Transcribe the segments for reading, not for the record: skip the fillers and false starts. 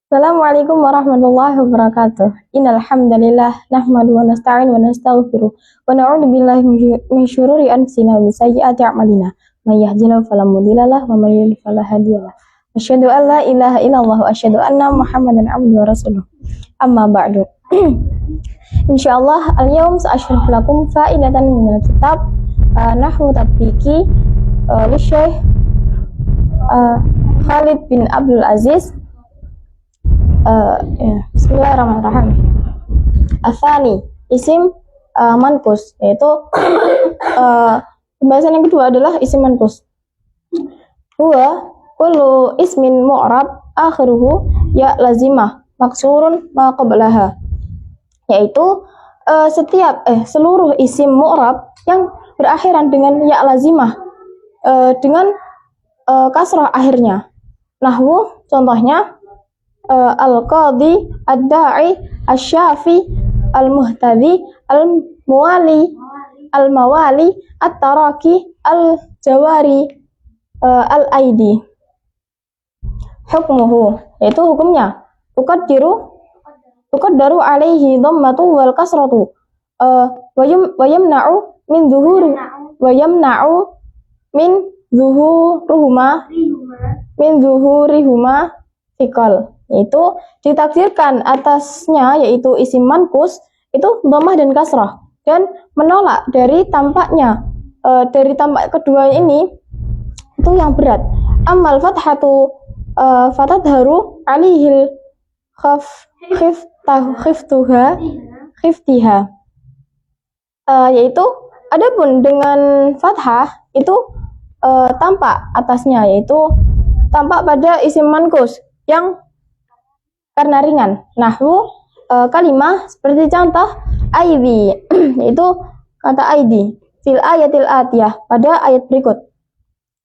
Assalamualaikum warahmatullahi wabarakatuh. Innal hamdalillah nahmadu wa nasta'in wa nastaghfiruh wa na'udzu billahi min syururi anfusina wa min sayyiati a'malina. May yahdihillahu fala mudilla lahu wa may yudlil fala hadiya lahu. Asyhadu an la ilaha illallah wa asyhadu anna Muhammadan abduhu wa rasuluh. Amma ba'du. Insyaallah al-yawm sa'ashrah lakum fa'idatan minal kitab nahwu tatbiqi li Syekh Khalid bin Abdul Aziz. Bismillahirrahmanirrahim. Atsani isim manqus, yaitu pembahasan yang kedua adalah isim manqus. Huwa kullu ismin mu'rab akhiruhu ya lazimah maksurun ma qablaha, yaitu seluruh isim mu'rab yang berakhiran dengan ya lazimah dengan kasrah akhirnya. Nahwu contohnya al-qadhi, ad-da'i, asy-syafi, al-muhtadi, al-muwali, al-mawali, at-taraki, al-jawari, al-aidi. Hukmuhu, yaitu hukumnya tuqaddaru alaihi dhammatu wal kasratu wa yamna'u min zuhurihuma thiqal, yaitu ditakdirkan atasnya, yaitu isim manqus itu dhammah dan kasrah, dan menolak dari tampaknya dari tampak kedua ini itu yang berat. Amal fathatu fatadharu alihil khiftiha, yaitu adapun dengan fathah itu tampak atasnya, yaitu tampak pada isim manqus yang karena ringan. Nahwu kalimah seperti contoh aidi, yaitu kata aidi fil ayatil atiyah, pada ayat berikut.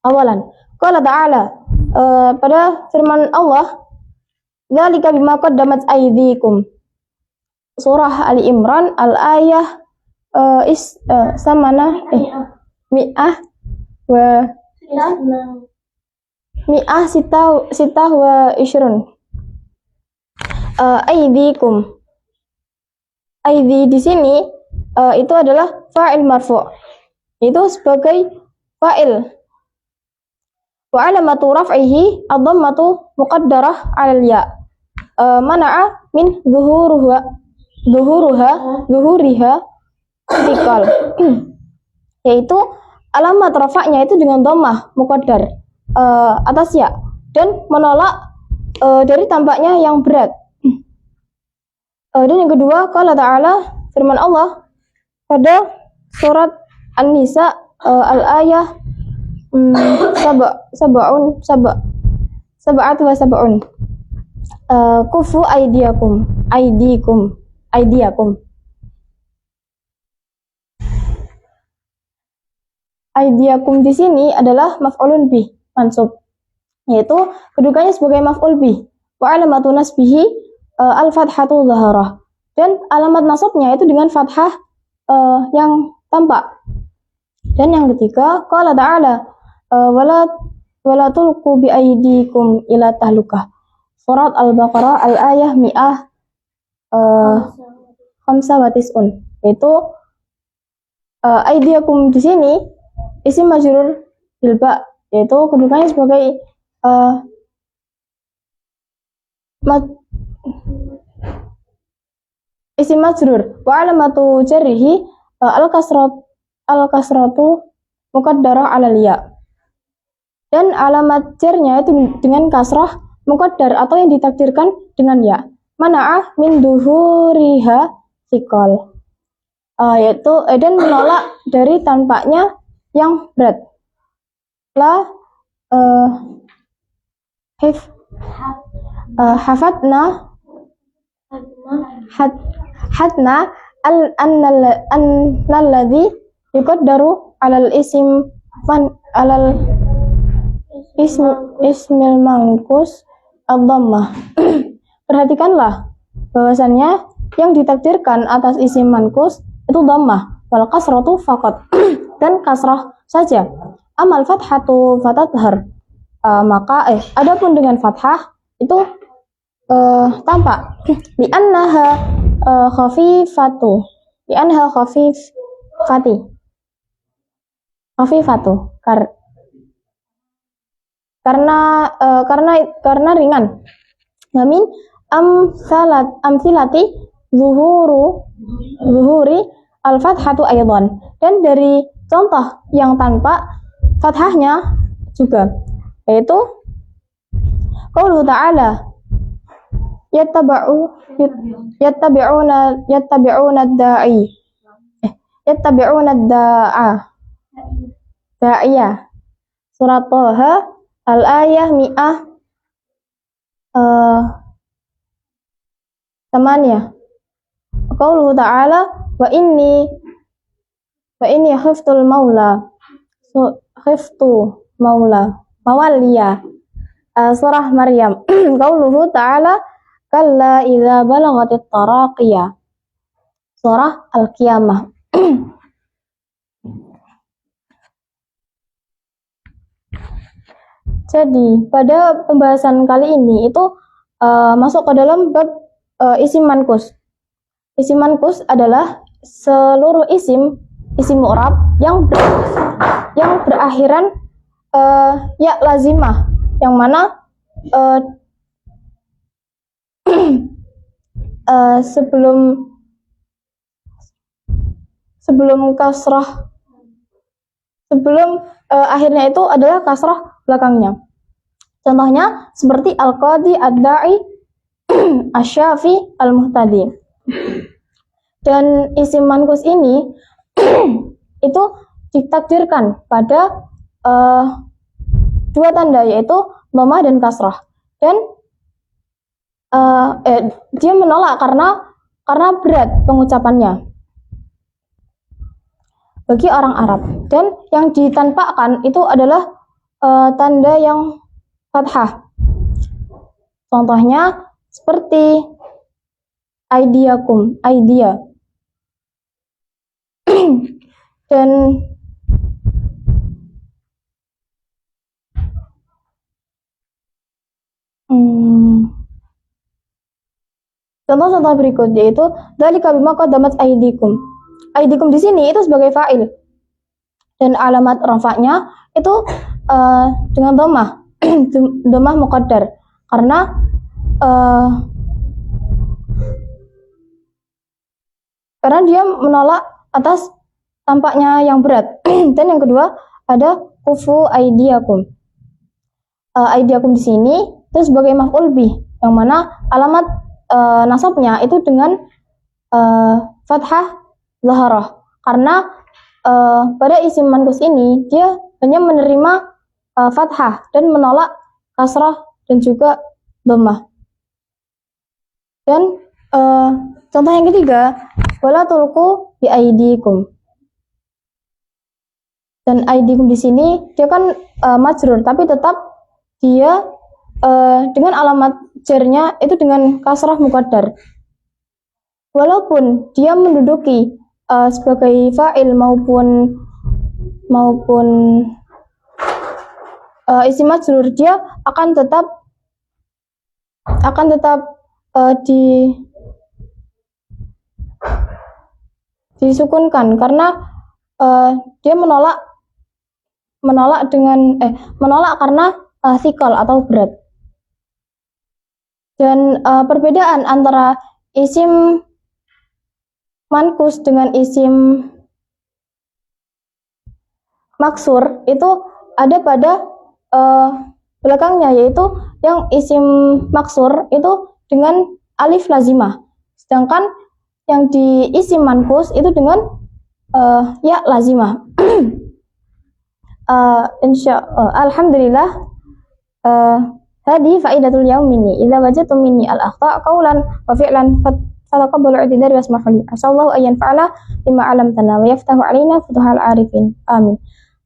Awalan qala ta'ala, pada firman Allah, dzalika bima qaddamat aydikum, surah Ali Imran al-ayah mi'ah sitah wa ishrun. Aidikum, aidi di sini itu adalah fa'il marfu', itu sebagai fa'il. Wa alamatu raf'ihi ad-dhammatu muqaddarah 'alal ya, mana'a min zuhuriha thiqal, yaitu alamat rafa'nya itu dengan dhammah muqaddar atas ya, dan menolak dari tampaknya yang berat. Dan yang kedua, qala ta'ala, firman Allah pada surat An-Nisa al-ayah sab'atu wa sab'un, kufu aydiyakum. Aydiyakum di sini adalah maf'ulun bih mansub, yaitu kedudukannya sebagai maf'ul bih. Wa alamatu nasbihi al-fathatu zaharah, dan alamat nasabnya itu dengan fathah yang tampak. Dan yang ketiga, qala ta'ala wala tulqu bi aydikum ila tahlukah, surat Al-Baqarah al-ayah mi'ah khamsa wa tis'un, yaitu aydiyakum di sini isim majrur bil ba, yaitu kedudukannya sebagai isim majrur. Wa alamatu jarrihi al-kasratu muqaddarah 'alal ya, dan alamat jarnya itu dengan kasrah muqaddar atau yang ditakdirkan dengan ya. Mana'ah min duhuriha thiqal, yaitu dan menolak dari tampaknya yang berat. La hafadna hatna annalladhi yuqaddaru alal ismil manqus ad-dhammah. Perhatikanlah bahwasannya yang ditakdirkan atas isim manqus itu dhammah, wal kasratu faqat, dan kasrah saja. Amal fathatu fatadhar, maka adapun dengan fathah itu tampak. Li'annaha khafifatu. Li'annaha khafifatu. Karena ringan. Namin amthilati zuhuri al-fathatu aydan. Dan dari contoh yang tanpa fathahnya juga, yaitu qauluhu ta'ala yattabi'una da'iya. Surat Thaha al-ayah mi'ah tamaniyah. Qauluhu ta'ala wa inni khiftul mawaliya. Surah Maryam. Qauluhu ta'ala kalla idza balagatit taraqiyah. Surah Al-Qiyamah. Jadi pada pembahasan kali ini itu masuk ke dalam bab isim manqus. Isim manqus adalah seluruh isim mu'rab yang berakhiran ya lazimah, yang mana sebelum kasrah, akhirnya itu adalah kasrah belakangnya. Contohnya seperti al-qadi, ad-da'i, asy-syafi, al-muhtadi. Dan isim manqus ini itu ditakdirkan pada dua tanda, yaitu dhammah dan kasrah. Dan dia menolak karena berat pengucapannya bagi orang Arab. Dan yang ditampakkan itu adalah tanda yang fathah. Contohnya seperti aidiakum, aidia. Dan contoh-contoh berikut yaitu dzalika bima qaddamat aidikum. Aidikum di sini itu sebagai fa'il. Dan alamat rafa'nya itu dengan dhammah, dhammah muqaddar, karena dia menolak atas tampaknya yang berat. Dan yang kedua ada kufu aidiakum. Aidiakum di sini itu sebagai maf'ul bih, yang mana alamat nasabnya itu dengan fathah zaharah, karena pada isim manqus ini dia hanya menerima fathah dan menolak kasrah dan juga dhammah. Dan contoh yang ketiga, wala tulqu bi aidikum. Dan aidikum di sini dia kan majrur, tapi tetap dia dengan alamat jarnya itu dengan kasrah muqaddar. Walaupun dia menduduki sebagai fa'il maupun isim majrur, dia akan tetap disukunkan, karena dia menolak karena thiqal atau berat. Dan perbedaan antara isim manqus dengan isim maksur itu ada pada belakangnya, yaitu yang isim maksur itu dengan alif lazimah, sedangkan yang di isim manqus itu dengan ya lazimah. Alhamdulillah, hadi faidatul yaumini idza wajadtum minni al-akhta' qawlan wa fi'lan fataqabbalu i'tidari wasmahu li. Asallahu ayyan fa'ala bima 'allamtana wa yaftahu 'alaina futuhal arifin. Amin.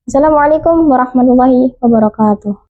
Assalamualaikum warahmatullahi wabarakatuh.